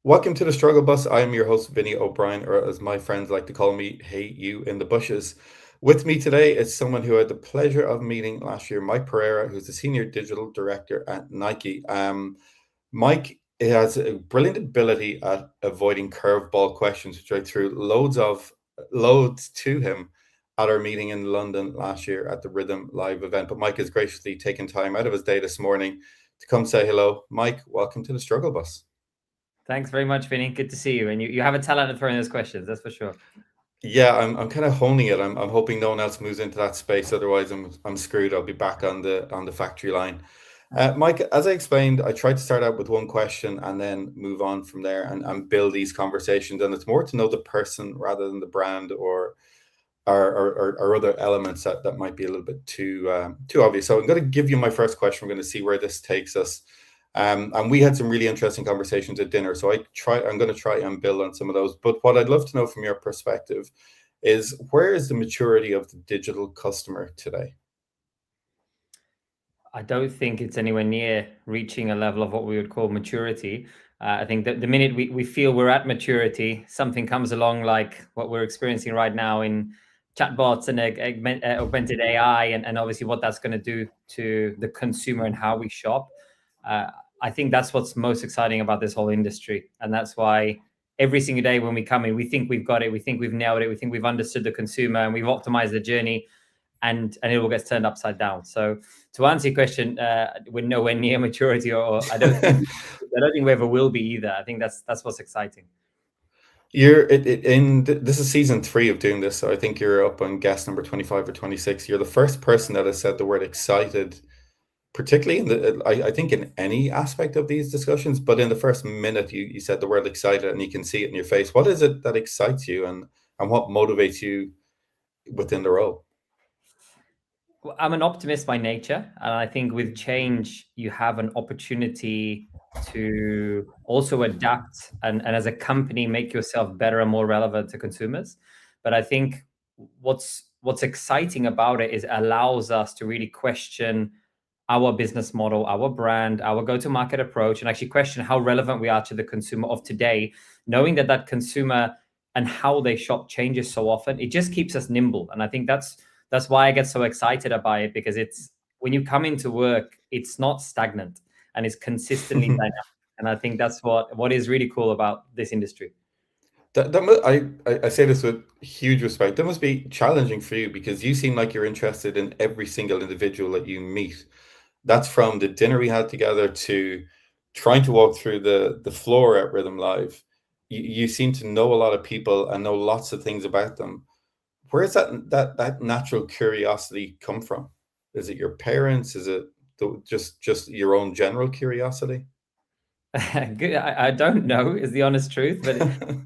Welcome to the Struggle Bus. I am your host, Vinny O'Brien, or as my friends like to call me, Hey You in the Bushes. With me today is someone who I had the pleasure of meeting last year, Mike Perera, who's the Senior Digital Director at Nike. Mike has a brilliant ability at avoiding curveball questions, which I threw loads to him at our meeting in London last year at the Rhythm Live event. But Mike has graciously taken time out of his day this morning to come say hello. Mike, welcome to the Struggle Bus. Thanks very much, Vinny. Good to see you. And you have a talent at throwing those questions, that's for sure. Yeah, I'm kind of honing it. I'm hoping no one else moves into that space. Otherwise, I'm screwed. I'll be back on the factory line. Mike, as I explained, I tried to start out with one question and then move on from there and build these conversations. And it's more to know the person rather than the brand or other elements that might be a little bit too obvious. So I'm going to give you my first question. We're going to see where this takes us. And we had some really interesting conversations at dinner. So I'm going to try and build on some of those. But what I'd love to know from your perspective is where is the maturity of the digital customer today? I don't think it's anywhere near reaching a level of what we would call maturity. I think that the minute we feel we're at maturity, something comes along like what we're experiencing right now in chatbots and augmented AI, and obviously what that's going to do to the consumer and how we shop. Uh, I think that's what's most exciting about this whole industry. And that's why every single day when we come in, we think we've got it, we think we've nailed it, we think we've understood the consumer and we've optimized the journey, and it all gets turned upside down. So to answer your question, we're nowhere near maturity, or I don't think we ever will be either. I think that's what's exciting. This is season 3 of doing this, so I think you're up on guest number 25 or 26. You're the first person that has said the word excited, particularly I think in any aspect of these discussions, but in the first minute you said the word excited and you can see it in your face. What is it that excites you and what motivates you within the role? Well, I'm an optimist by nature, and I think with change, you have an opportunity to also adapt and as a company make yourself better and more relevant to consumers. But I think what's exciting about it is it allows us to really question our business model, our brand, our go-to-market approach, and actually question how relevant we are to the consumer of today, knowing that that consumer and how they shop changes so often. It just keeps us nimble, and I think that's why I get so excited about it, because it's when you come into work, it's not stagnant and it's consistently dynamic. And I think that's what is really cool about this industry. I say this with huge respect. That must be challenging for you because you seem like you're interested in every single individual that you meet. That's from the dinner we had together to trying to walk through the floor at Rhythm Live. You seem to know a lot of people and know lots of things about them. Where's that natural curiosity come from? Is it your parents? Is it just your own general curiosity? Good. I don't know is the honest truth, but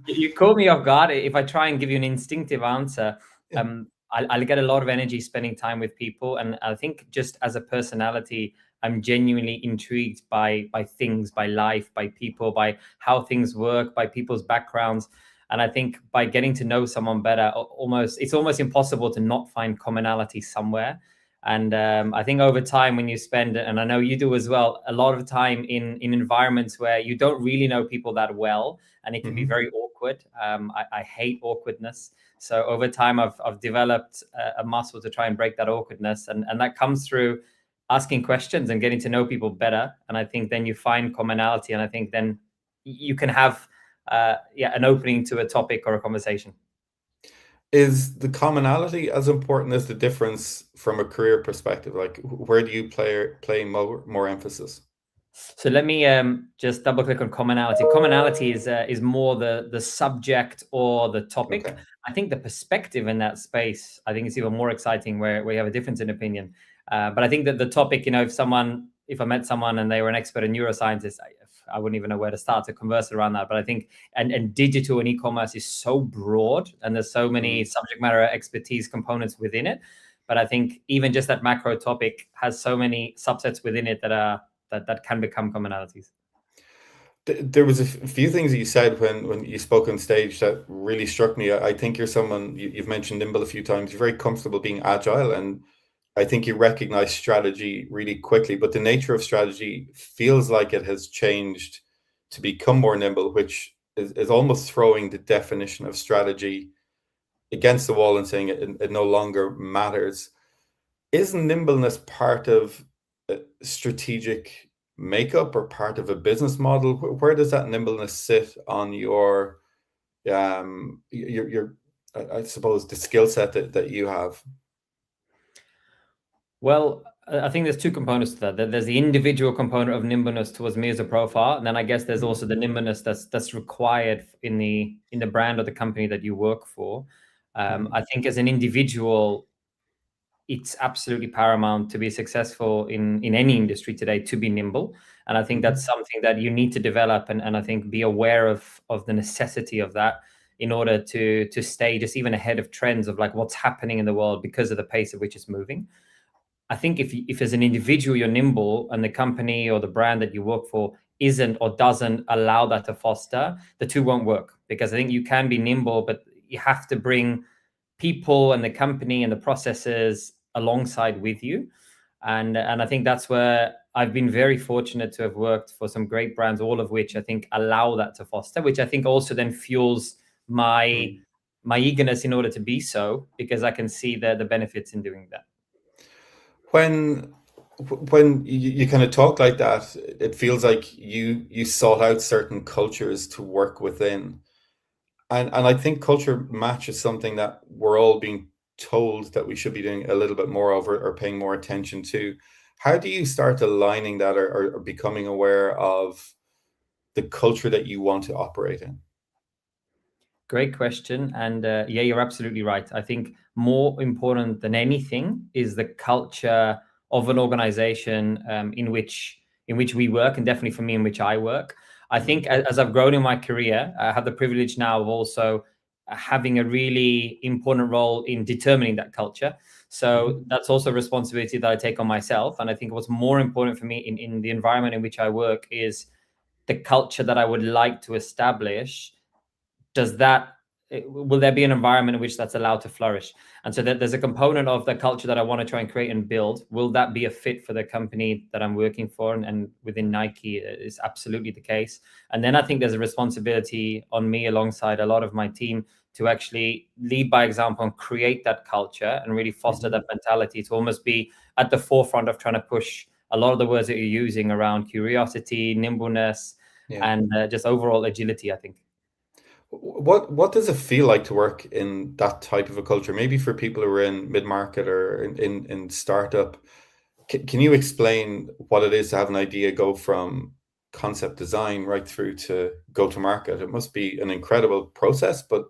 you caught me off guard. If I try and give you an instinctive answer, Yeah. I'll get a lot of energy spending time with people, and I think just as a personality, I'm genuinely intrigued by things, by life, by people, by how things work, by people's backgrounds. And I think by getting to know someone better, it's almost impossible to not find commonality somewhere. And I think over time, when you spend, and I know you do as well, a lot of time in environments where you don't really know people that well, and it can be Hmm. very awkward. I hate awkwardness. So over time, I've developed a muscle to try and break that awkwardness, and that comes through asking questions and getting to know people better. And I think then you find commonality, and I think then you can have an opening to a topic or a conversation. Is the commonality as important as the difference from a career perspective? Like, where do you play more emphasis? So let me just double click on commonality. Commonality is more the subject or the topic. Okay. I think the perspective in that space, I think it's even more exciting where you have a difference in opinion. But I think that the topic, if I met someone and they were an expert in neuroscientist, I wouldn't even know where to start to converse around that. But I think and digital and e-commerce is so broad, and there's so many Mm. subject matter expertise components within it. But I think even just that macro topic has so many subsets within it that can become commonalities. There was a few things that you said when you spoke on stage that really struck me. I think you're someone, you've mentioned nimble a few times. You're very comfortable being agile, and I think you recognize strategy really quickly. But the nature of strategy feels like it has changed to become more nimble, which is almost throwing the definition of strategy against the wall and saying it no longer matters. Is nimbleness part of strategic makeup or part of a business model? Where does that nimbleness sit on your I suppose the skill set that you have? Well, I think there's two components to that. There's the individual component of nimbleness towards me as a profile, and then I guess there's also the nimbleness that's required in the brand or the company that you work for. I think as an individual, it's absolutely paramount to be successful in any industry today to be nimble. And I think that's something that you need to develop and I think be aware of the necessity of that in order to stay just even ahead of trends of like what's happening in the world because of the pace at which it's moving. I think if as an individual you're nimble and the company or the brand that you work for isn't or doesn't allow that to foster, the two won't work. Because I think you can be nimble, but you have to bring people and the company and the processes alongside with you. And I think that's where I've been very fortunate to have worked for some great brands, all of which I think allow that to foster, which I think also then fuels my eagerness in order to be so, because I can see the benefits in doing that. When you kind of talk like that, it feels like you sought out certain cultures to work within. And I think culture match is something that we're all being told that we should be doing a little bit more of or paying more attention to. How do you start aligning that or becoming aware of the culture that you want to operate in? Great question. And yeah, you're absolutely right. I think more important than anything is the culture of an organization in which we work, and definitely for me, in which I work. I think as I've grown in my career, I have the privilege now of also having a really important role in determining that culture. So that's also a responsibility that I take on myself. And I think what's more important for me in the environment in which I work is the culture that I would like to establish. Will there be an environment in which that's allowed to flourish? And so there's a component of the culture that I want to try and create and build. Will that be a fit for the company that I'm working for? And within Nike is absolutely the case. And then I think there's a responsibility on me alongside a lot of my team to actually lead by example and create that culture and really foster that mentality to almost be at the forefront of trying to push a lot of the words that you're using around curiosity, nimbleness, and just overall agility, I think. What does it feel like to work in that type of a culture? Maybe for people who are in mid-market or in startup, can you explain what it is to have an idea go from concept design right through to go to market? It must be an incredible process, but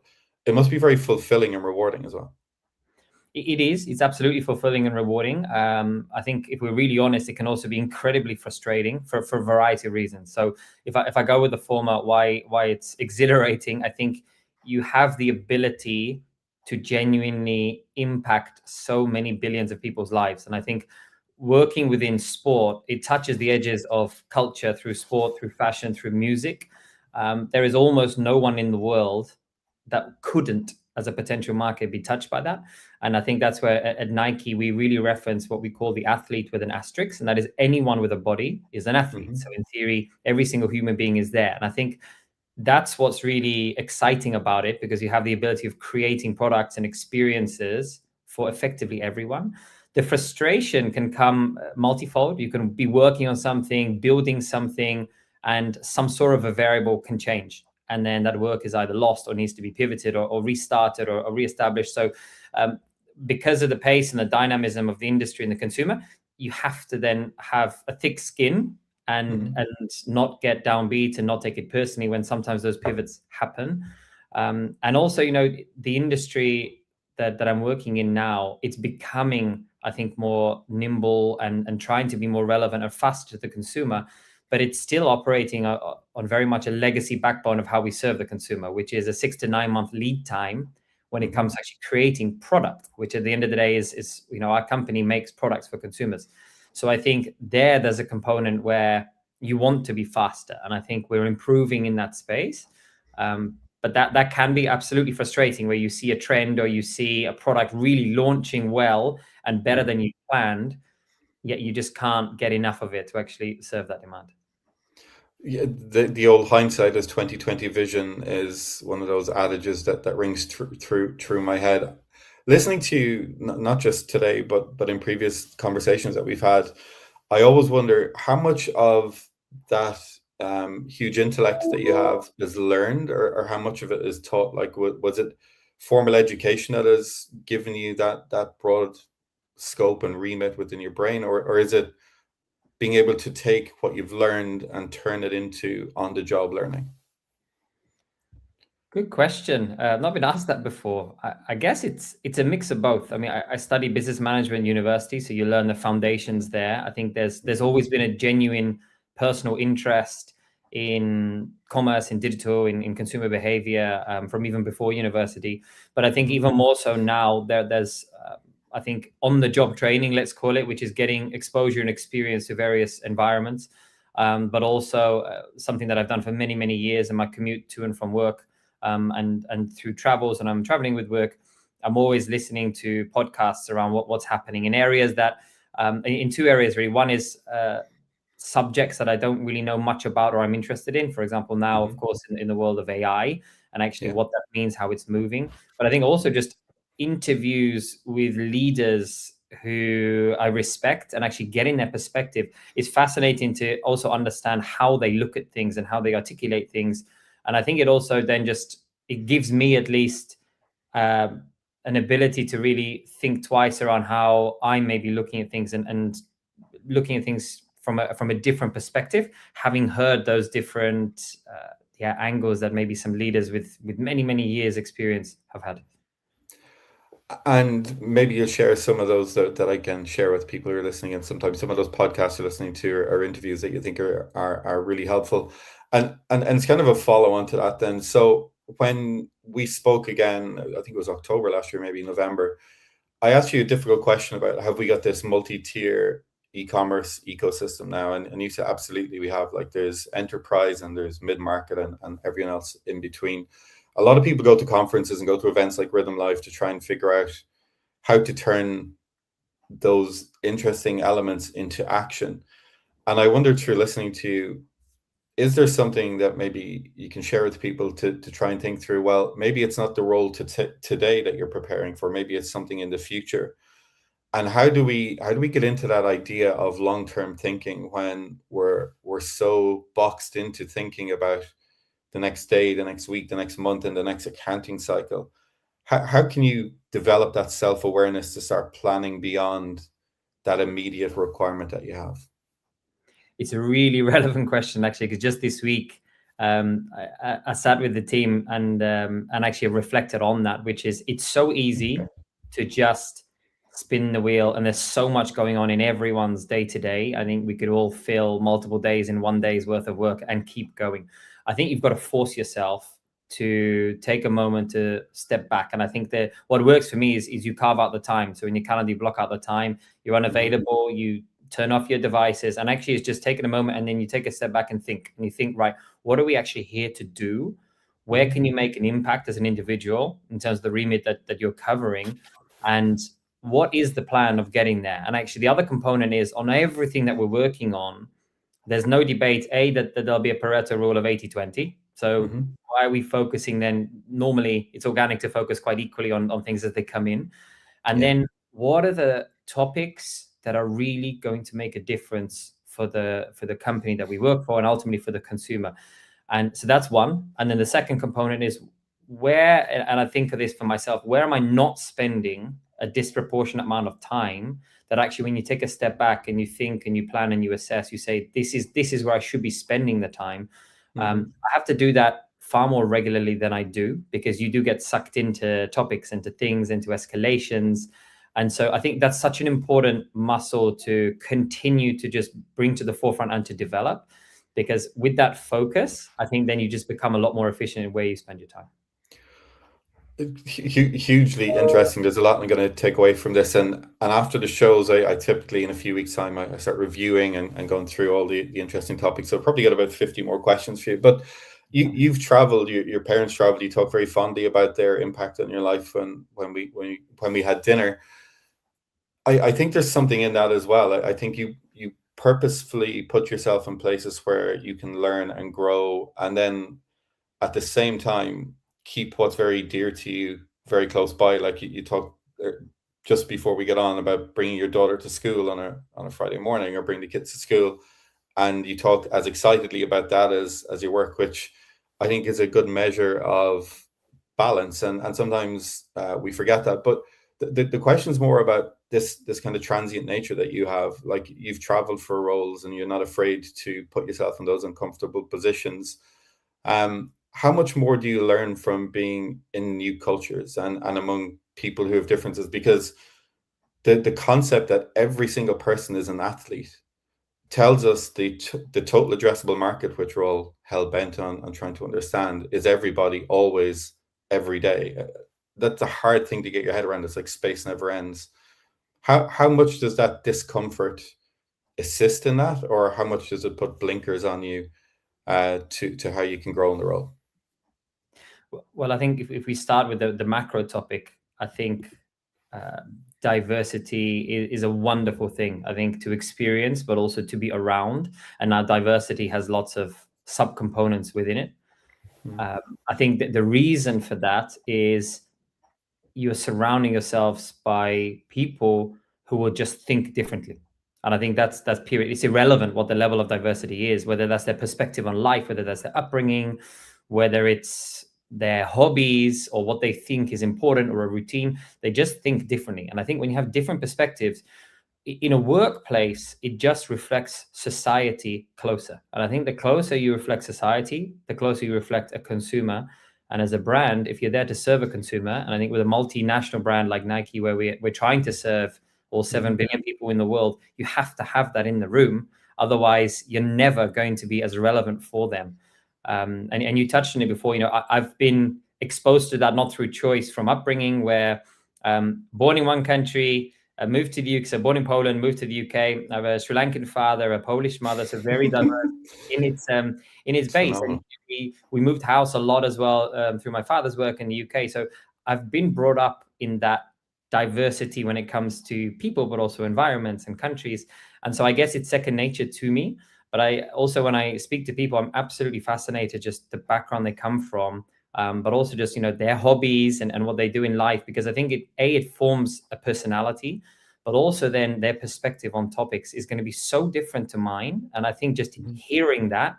it must be very fulfilling and rewarding as well. It is. It's absolutely fulfilling and rewarding. I think if we're really honest, it can also be incredibly frustrating for a variety of reasons. So if I go with the former, why it's exhilarating, I think you have the ability to genuinely impact so many billions of people's lives. And I think working within sport, it touches the edges of culture through sport, through fashion, through music. There is almost no one in the world that couldn't, as a potential market, be touched by that. And I think that's where at Nike, we really reference what we call the athlete with an asterisk. And that is anyone with a body is an athlete. So in theory, every single human being is there. And I think that's what's really exciting about it, because you have the ability of creating products and experiences for effectively everyone. The frustration can come multifold. You can be working on something, building something, and some sort of a variable can change. And then that work is either lost or needs to be pivoted or restarted or reestablished. So because of the pace and the dynamism of the industry and the consumer, you have to then have a thick skin and not get downbeat and not take it personally when sometimes those pivots happen. And also, the industry that I'm working in now, it's becoming, I think, more nimble and trying to be more relevant and fast to the consumer. But it's still operating on very much a legacy backbone of how we serve the consumer, which is a 6 to 9 month lead time when it comes to actually creating product, which at the end of the day is our company makes products for consumers. So I think there's a component where you want to be faster. And I think we're improving in that space. But that can be absolutely frustrating, where you see a trend or you see a product really launching well and better than you planned, yet you just can't get enough of it to actually serve that demand. Yeah, the old hindsight is 2020 vision is one of those adages that rings through my head. Listening to you, not just today, but in previous conversations that we've had, I always wonder how much of that huge intellect that you have is learned, or how much of it is taught. Like, was it formal education that has given you that broad scope and remit within your brain, or is it being able to take what you've learned and turn it into on-the-job learning? Good question. I've not been asked that before. I guess it's a mix of both. I mean, I study business management at university, so you learn the foundations there. I think there's always been a genuine personal interest in commerce, in digital, in consumer behavior from even before university. But I think Mhm. even more so now, there's I think on-the-job training, let's call it, which is getting exposure and experience to various environments. But also something that I've done for many, many years in my commute to and from work, and through travels, and I'm traveling with work, I'm always listening to podcasts around what's happening in areas that in two areas really. One is subjects that I don't really know much about or I'm interested in. For example, now, of Mhm. course, in the world of AI and actually Yeah. what that means, how it's moving. But I think also just interviews with leaders who I respect and actually getting their perspective is fascinating to also understand how they look at things and how they articulate things. And I think it also then just it gives me at least um, an ability to really think twice around how I may be looking at things, and looking at things from a different perspective, having heard those different angles that maybe some leaders with many years experience have had. And maybe you'll share some of those that I can share with people who are listening, and sometimes some of those podcasts you're listening to are interviews that you think are really helpful. And it's kind of a follow on to that then. So when we spoke again, I think it was October last year, maybe November, I asked you a difficult question about, have we got this multi-tier e-commerce ecosystem now? And you said absolutely we have. Like, there's enterprise and there's mid-market and everyone else in between. A lot of people go to conferences and go to events like Rhythm Life to try and figure out how to turn those interesting elements into action. And I wondered, through listening to you, is there something that maybe you can share with people to try and think through? Well, maybe it's not the role today that you're preparing for. Maybe it's something in the future. And how do we get into that idea of long-term thinking when we're so boxed into thinking about the next day, the next week, the next month, and the next accounting cycle? How can you develop that self-awareness to start planning beyond that immediate requirement that you have? It's a really relevant question, actually, because just this week I sat with the team and actually reflected on that, which is it's so Okay. easy to just spin the wheel, and there's so much going on in everyone's day to day. I think we could all fill multiple days in one day's worth of work and keep going. I think you've got to force yourself to take a moment to step back. And I think that what works for me is you carve out the time. So in your calendar, you block out the time, you're Hmm. unavailable, you turn off your devices, and actually it's just taking a moment, and then you take a step back and you think, right, what are we actually here to do? Where Hmm. can you make an impact as an individual in terms of the remit that you're covering? And what is the plan of getting there? And actually the other component is, on everything that we're working on, there's no debate that there'll be a Pareto rule of 80-20. So Hmm. why are we focusing then? Normally it's organic to focus quite equally on things as they come in. And Yeah. then what are the topics that are really going to make a difference for the company that we work for, and ultimately for the consumer? And so that's one. And then the second component is where, and I think of this for myself, where am I not spending a disproportionate amount of time, that actually when you take a step back and you think and you plan and you assess, you say, this is where I should be spending the time. Hmm. I have to do that far more regularly than I do, because you do get sucked into topics, into things, into escalations. And so I think that's such an important muscle to continue to just bring to the forefront and to develop, because with that focus, I think then you just become a lot more efficient in where you spend your time. Hugely interesting. There's a lot I'm going to take away from this, and after the shows, I typically in a few weeks' time I start reviewing and going through all the interesting topics. So I'll probably get about 50 more questions for you. But you've traveled, your parents traveled. You talk very fondly about their impact on your life when we had dinner. I think there's something in that as well. I think you purposefully put yourself in places where you can learn and grow, and then at the same time keep what's very dear to you very close by. Like you talked just before we get on about bringing your daughter to school on a Friday morning, or bring the kids to school, and you talk as excitedly about that as your work, which I think is a good measure of balance. And sometimes we forget that. But the question is more about this kind of transient nature that you have. Like, you've traveled for roles and you're not afraid to put yourself in those uncomfortable positions. How much more do you learn from being in new cultures and among people who have differences? Because the concept that every single person is an athlete tells us the total addressable market, which we're all hell bent on trying to understand, is everybody, always, every day. That's a hard thing to get your head around. It's like space never ends. How much does that discomfort assist in that, or how much does it put blinkers on you to how you can grow in the role? Well, I think if we start with the macro topic, I think diversity is a wonderful thing, I think, to experience, but also to be around. And now diversity has lots of subcomponents within it. I think that the reason for that is you're surrounding yourselves by people who will just think differently. And I think that's period. It's irrelevant what the level of diversity is, whether that's their perspective on life, whether that's their upbringing, whether it's their hobbies or what they think is important or a routine. They just think differently. And I think when you have different perspectives in a workplace, it just reflects society closer. And I think the closer you reflect society, the closer you reflect a consumer. And as a brand, if you're there to serve a consumer, and I think with a multinational brand like Nike, where we're trying to serve all 7 billion people in the world, you have to have that in the room. Otherwise, you're never going to be as relevant for them. And you touched on it before. I've been exposed to that not through choice, from upbringing, where born in one country, moved to the UK. So born in Poland, moved to the UK. I have a Sri Lankan father, a Polish mother, so very diverse in its base. And we moved house a lot as well through my father's work in the UK. So I've been brought up in that diversity when it comes to people, but also environments and countries. And so I guess it's second nature to me. But I also, when I speak to people, I'm absolutely fascinated just the background they come from, but also just, their hobbies and what they do in life, because I think it forms a personality, but also then their perspective on topics is going to be so different to mine. And I think just hearing that,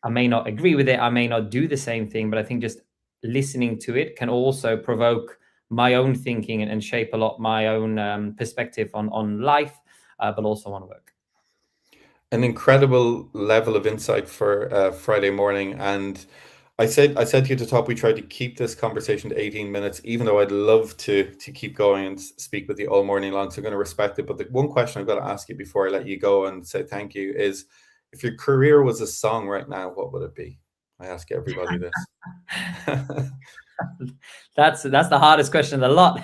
I may not agree with it, I may not do the same thing, but I think just listening to it can also provoke my own thinking and shape a lot my own perspective on life, but also on work. An incredible level of insight for Friday morning. And I said to you at the top, we tried to keep this conversation to 18 minutes, even though I'd love to keep going and speak with you all morning long. So I'm going to respect it. But the one question I've got to ask you before I let you go and say thank you is, if your career was a song right now, what would it be? I ask everybody this. That's the hardest question of the lot.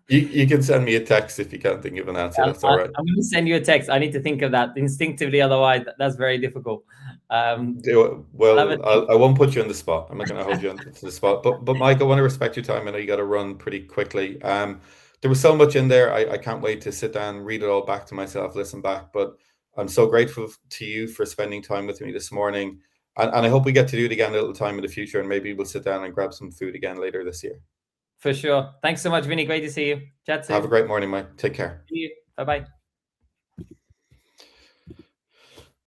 You can send me a text if you can't think of an answer. That's all right. I'm going to send you a text. I need to think of that instinctively, otherwise that's very difficult. Well, I won't put you on the spot. I'm not going to hold you on to the spot. But Mike, I want to respect your time. I know you got to run pretty quickly. There was so much in there. I can't wait to sit down, read it all back to myself, listen back. But I'm so grateful to you for spending time with me this morning. And I hope we get to do it again a little time in the future, and maybe we'll sit down and grab some food again later this year. For sure. Thanks so much, Vinny. Great to see you. Chat soon. Have a great morning, Mike. Take care. See you. Bye-bye.